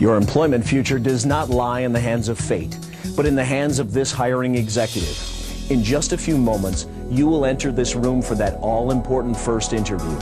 Your employment future does not lie in the hands of fate, but in the hands of this hiring executive. In just a few moments, you will enter this room for that all-important first interview.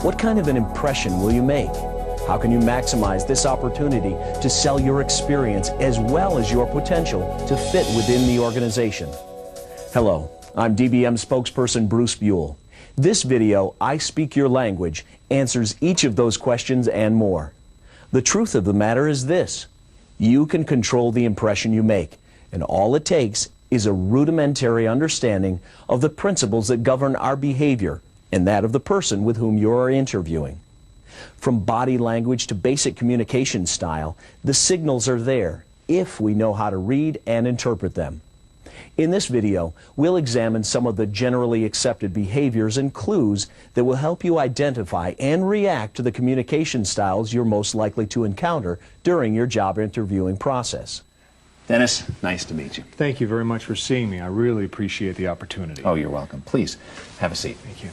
What kind of an impression will you make? How can you maximize this opportunity to sell your experience as well as your potential to fit within the organization? Hello, I'm DBM spokesperson Bruce Buell. This video, I Speak Your Language, answers each of those questions and more. The truth of the matter is this: you can control the impression you make, and all it takes is a rudimentary understanding of the principles that govern our behavior and that of the person with whom you are interviewing. From body language to basic communication style, the signals are there if we know how to read and interpret them. In this video, we'll examine some of the generally accepted behaviors and clues that will help you identify and react to the communication styles you're most likely to encounter during your job interviewing process. Dennis, nice to meet you. Thank you very much for seeing me. I really appreciate the opportunity. Oh, you're welcome. Please, have a seat. Thank you.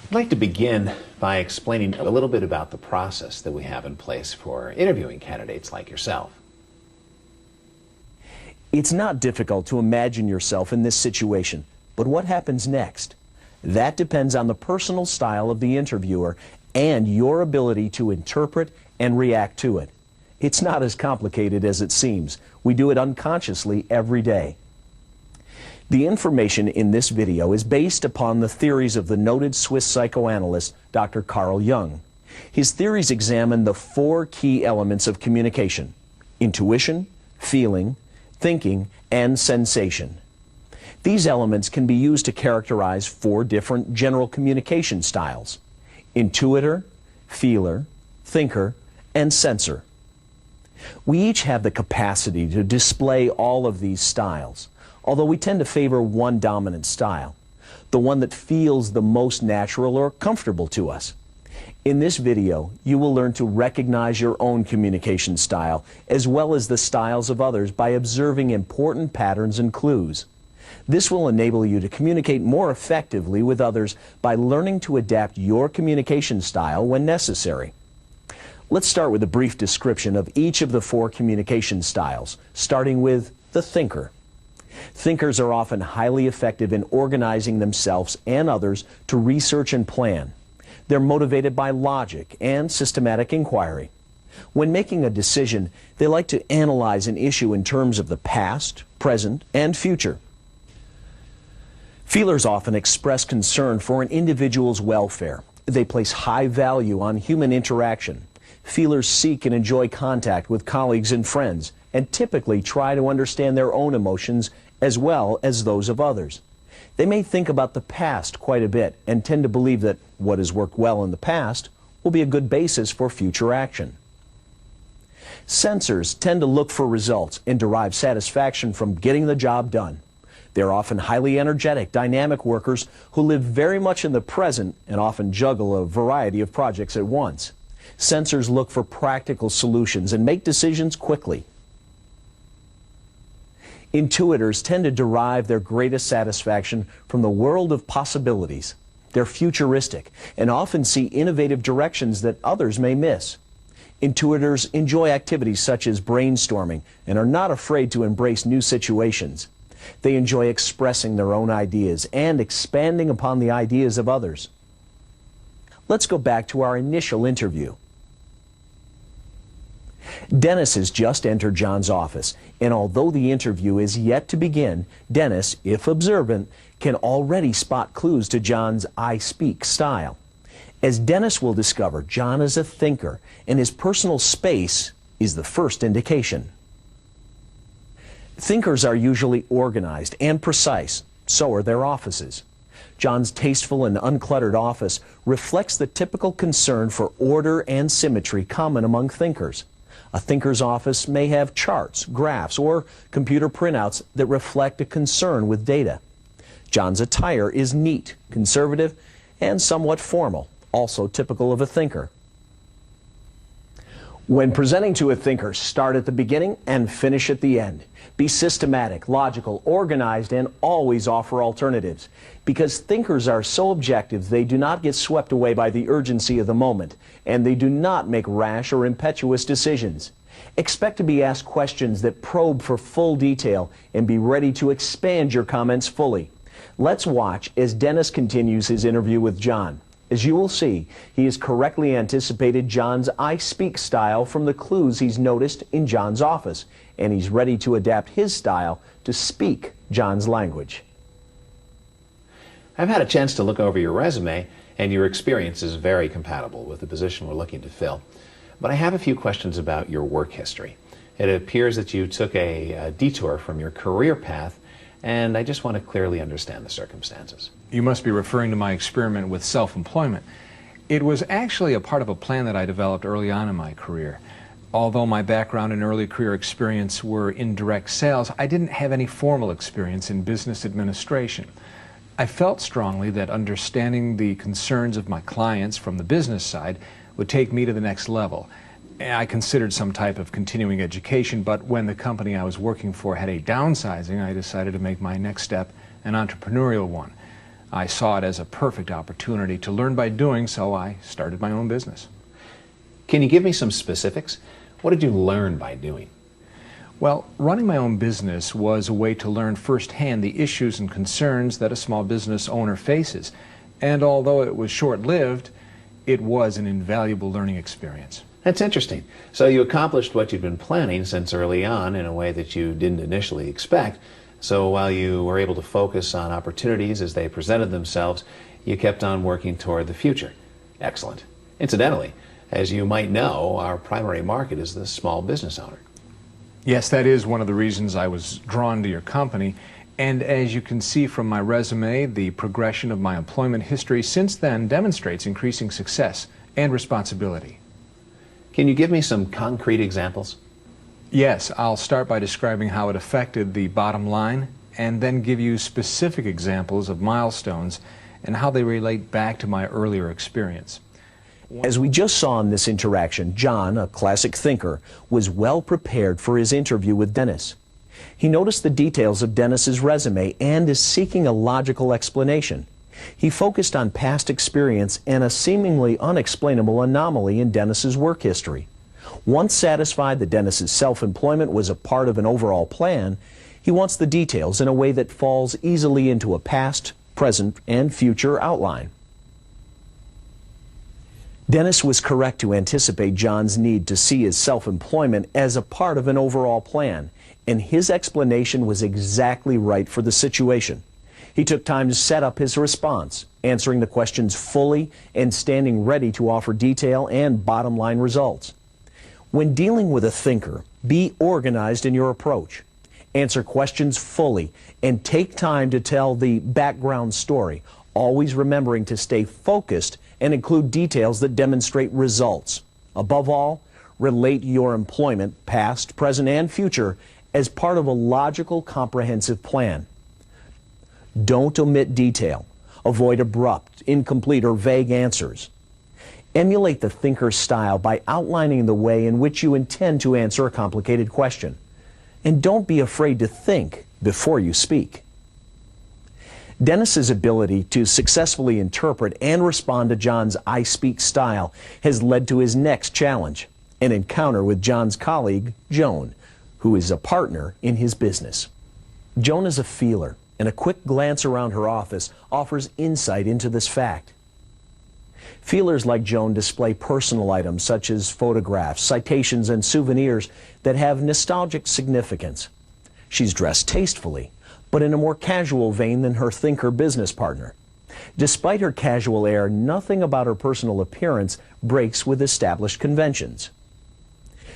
I'd like to begin by explaining a little bit about the process that we have in place for interviewing candidates like yourself. It's not difficult to imagine yourself in this situation, but what happens next? That depends on the personal style of the interviewer and your ability to interpret and react to it. It's not as complicated as it seems. We do it unconsciously every day. The information in this video is based upon the theories of the noted Swiss psychoanalyst Dr. Carl Jung. His theories examine the 4 key elements of communication: intuition, feeling, thinking, and sensation. These elements can be used to characterize 4 different general communication styles: intuitor, feeler, thinker, and sensor. We each have the capacity to display all of these styles, although we tend to favor one dominant style, the one that feels the most natural or comfortable to us. In this video, you will learn to recognize your own communication style as well as the styles of others by observing important patterns and clues. This will enable you to communicate more effectively with others by learning to adapt your communication style when necessary. Let's start with a brief description of each of the 4 communication styles, starting with the thinker. Thinkers are often highly effective in organizing themselves and others to research and plan. They're motivated by logic and systematic inquiry. When making a decision, they like to analyze an issue in terms of the past, present, and future. Feelers often express concern for an individual's welfare. They place high value on human interaction. Feelers seek and enjoy contact with colleagues and friends, and typically try to understand their own emotions as well as those of others. They may think about the past quite a bit and tend to believe that what has worked well in the past will be a good basis for future action. Sensors tend to look for results and derive satisfaction from getting the job done. They're often highly energetic, dynamic workers who live very much in the present and often juggle a variety of projects at once. Sensors look for practical solutions and make decisions quickly. Intuitors tend to derive their greatest satisfaction from the world of possibilities. They're futuristic and often see innovative directions that others may miss. Intuitors enjoy activities such as brainstorming and are not afraid to embrace new situations. They enjoy expressing their own ideas and expanding upon the ideas of others. Let's go back to our initial interview. Dennis has just entered John's office, and although the interview is yet to begin, Dennis, if observant, can already spot clues to John's I speak style. As Dennis will discover, John is a thinker, and his personal space is the first indication. Thinkers are usually organized and precise, so are their offices. John's tasteful and uncluttered office reflects the typical concern for order and symmetry common among thinkers. A thinker's office may have charts, graphs, or computer printouts that reflect a concern with data. John's attire is neat, conservative, and somewhat formal, also typical of a thinker. When presenting to a thinker, start at the beginning and finish at the end. Be systematic, logical, organized, and always offer alternatives. Because thinkers are so objective, they do not get swept away by the urgency of the moment, and they do not make rash or impetuous decisions. Expect to be asked questions that probe for full detail and be ready to expand your comments fully. Let's watch as Dennis continues his interview with John. As you will see, he has correctly anticipated John's I speak style from the clues he's noticed in John's office, and he's ready to adapt his style to speak John's language. I've had a chance to look over your resume, and your experience is very compatible with the position we're looking to fill. But I have a few questions about your work history. It appears that you took a detour from your career path, and I just want to clearly understand the circumstances. You must be referring to my experiment with self-employment. It was actually a part of a plan that I developed early on in my career. Although my background and early career experience were in direct sales, I didn't have any formal experience in business administration. I felt strongly that understanding the concerns of my clients from the business side would take me to the next level. I considered some type of continuing education, but when the company I was working for had a downsizing, I decided to make my next step an entrepreneurial one. I saw it as a perfect opportunity to learn by doing, so I started my own business. Can you give me some specifics? What did you learn by doing? Well, running my own business was a way to learn firsthand the issues and concerns that a small business owner faces. And although it was short-lived, it was an invaluable learning experience. That's interesting. So you accomplished what you'd been planning since early on in a way that you didn't initially expect. So while you were able to focus on opportunities as they presented themselves, you kept on working toward the future. Excellent. Incidentally, as you might know, our primary market is the small business owner. Yes, that is one of the reasons I was drawn to your company. And as you can see from my resume, the progression of my employment history since then demonstrates increasing success and responsibility. Can you give me some concrete examples? Yes, I'll start by describing how it affected the bottom line and then give you specific examples of milestones and how they relate back to my earlier experience. As we just saw in this interaction, John, a classic thinker, was well prepared for his interview with Dennis. He noticed the details of Dennis's resume and is seeking a logical explanation. He focused on past experience and a seemingly unexplainable anomaly in Dennis's work history. Once satisfied that Dennis's self-employment was a part of an overall plan, he wants the details in a way that falls easily into a past, present, and future outline. Dennis was correct to anticipate John's need to see his self-employment as a part of an overall plan, and his explanation was exactly right for the situation. He took time to set up his response, answering the questions fully and standing ready to offer detail and bottom-line results. When dealing with a thinker, be organized in your approach. Answer questions fully and take time to tell the background story, always remembering to stay focused and include details that demonstrate results. Above all, relate your employment, past, present, and future, as part of a logical, comprehensive plan. Don't omit detail. Avoid abrupt, incomplete, or vague answers. Emulate the thinker's style by outlining the way in which you intend to answer a complicated question. And don't be afraid to think before you speak. Dennis's ability to successfully interpret and respond to John's I speak style has led to his next challenge, an encounter with John's colleague, Joan, who is a partner in his business. Joan is a feeler, and a quick glance around her office offers insight into this fact. Feelers like Joan display personal items such as photographs, citations, and souvenirs that have nostalgic significance. She's dressed tastefully, but in a more casual vein than her thinker business partner. Despite her casual air, nothing about her personal appearance breaks with established conventions.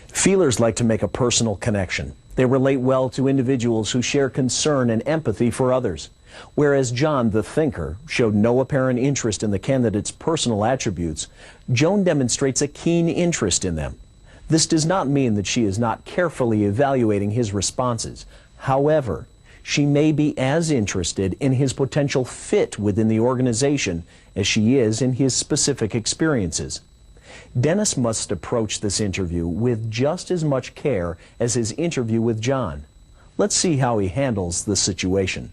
Feelers like to make a personal connection. They relate well to individuals who share concern and empathy for others. Whereas John, the thinker, showed no apparent interest in the candidate's personal attributes, Joan demonstrates a keen interest in them. This does not mean that she is not carefully evaluating his responses. However, she may be as interested in his potential fit within the organization as she is in his specific experiences. Dennis must approach this interview with just as much care as his interview with John. Let's see how he handles the situation.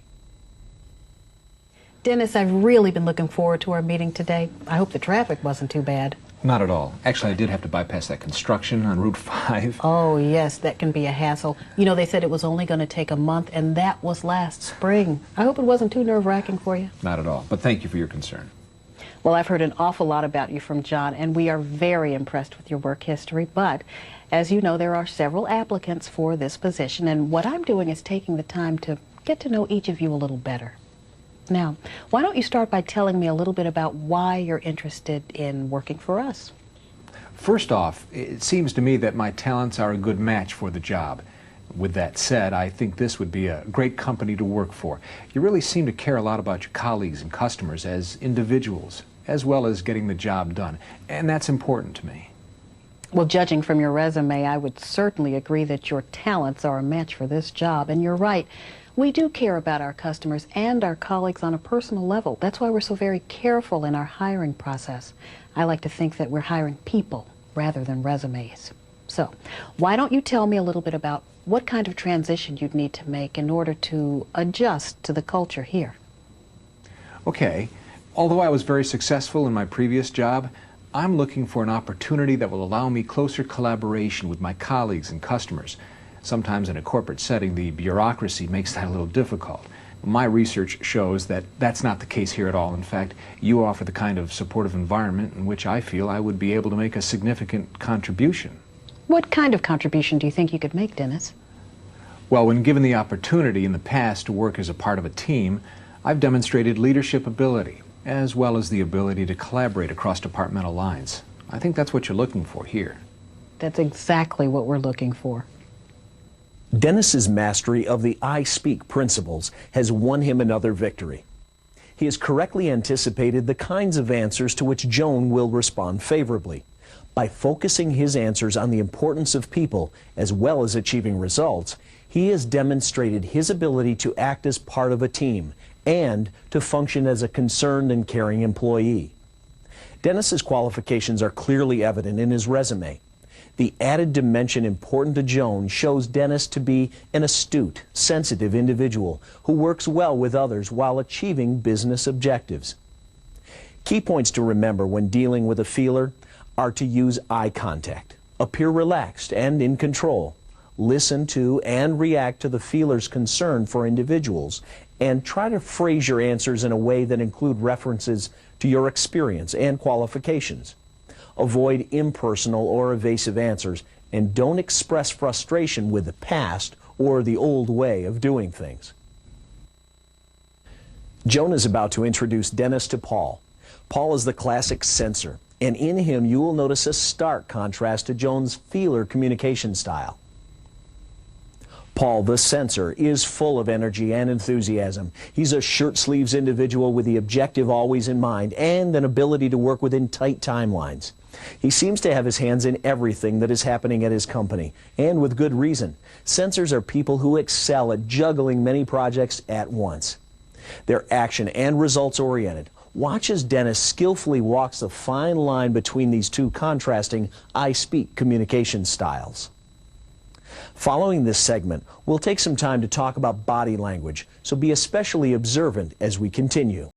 Dennis, I've really been looking forward to our meeting today. I hope the traffic wasn't too bad. Not at all. Actually, I did have to bypass that construction on Route 5. Oh, yes, that can be a hassle. You know, they said it was only going to take a month, and that was last spring. I hope it wasn't too nerve-wracking for you. Not at all, but thank you for your concern. Well, I've heard an awful lot about you from John, and we are very impressed with your work history. But, as you know, there are several applicants for this position, and what I'm doing is taking the time to get to know each of you a little better. Now, why don't you start by telling me a little bit about why you're interested in working for us? First off, it seems to me that my talents are a good match for the job. With that said, I think this would be a great company to work for. You really seem to care a lot about your colleagues and customers as individuals, as well as getting the job done, and that's important to me. Well, judging from your resume, I would certainly agree that your talents are a match for this job, and you're right. We do care about our customers and our colleagues on a personal level. That's why we're so very careful in our hiring process. I like to think that we're hiring people rather than resumes. So, why don't you tell me a little bit about what kind of transition you'd need to make in order to adjust to the culture here? Okay. Although I was very successful in my previous job, I'm looking for an opportunity that will allow me closer collaboration with my colleagues and customers. Sometimes in a corporate setting, the bureaucracy makes that a little difficult. My research shows that that's not the case here at all. In fact, you offer the kind of supportive environment in which I feel I would be able to make a significant contribution. What kind of contribution do you think you could make, Dennis? Well, when given the opportunity in the past to work as a part of a team, I've demonstrated leadership ability, as well as the ability to collaborate across departmental lines. I think that's what you're looking for here. That's exactly what we're looking for. Dennis's mastery of the I Speak principles has won him another victory. He has correctly anticipated the kinds of answers to which Joan will respond favorably. By focusing his answers on the importance of people as well as achieving results, he has demonstrated his ability to act as part of a team and to function as a concerned and caring employee. Dennis's qualifications are clearly evident in his resume. The added dimension important to Joan shows Dennis to be an astute, sensitive individual who works well with others while achieving business objectives. Key points to remember when dealing with a feeler are to use eye contact, appear relaxed and in control, listen to and react to the feeler's concern for individuals, and try to phrase your answers in a way that include references to your experience and qualifications. Avoid impersonal or evasive answers, and don't express frustration with the past or the old way of doing things. Joan is about to introduce Dennis to Paul. Paul is the classic censor, and in him you will notice a stark contrast to Joan's feeler communication style. Paul, the censor, is full of energy and enthusiasm. He's a shirt-sleeves individual with the objective always in mind and an ability to work within tight timelines. He seems to have his hands in everything that is happening at his company, and with good reason. Censors are people who excel at juggling many projects at once. They're action and results-oriented. Watch as Dennis skillfully walks the fine line between these two contrasting I Speak communication styles. Following this segment, we'll take some time to talk about body language, so be especially observant as we continue.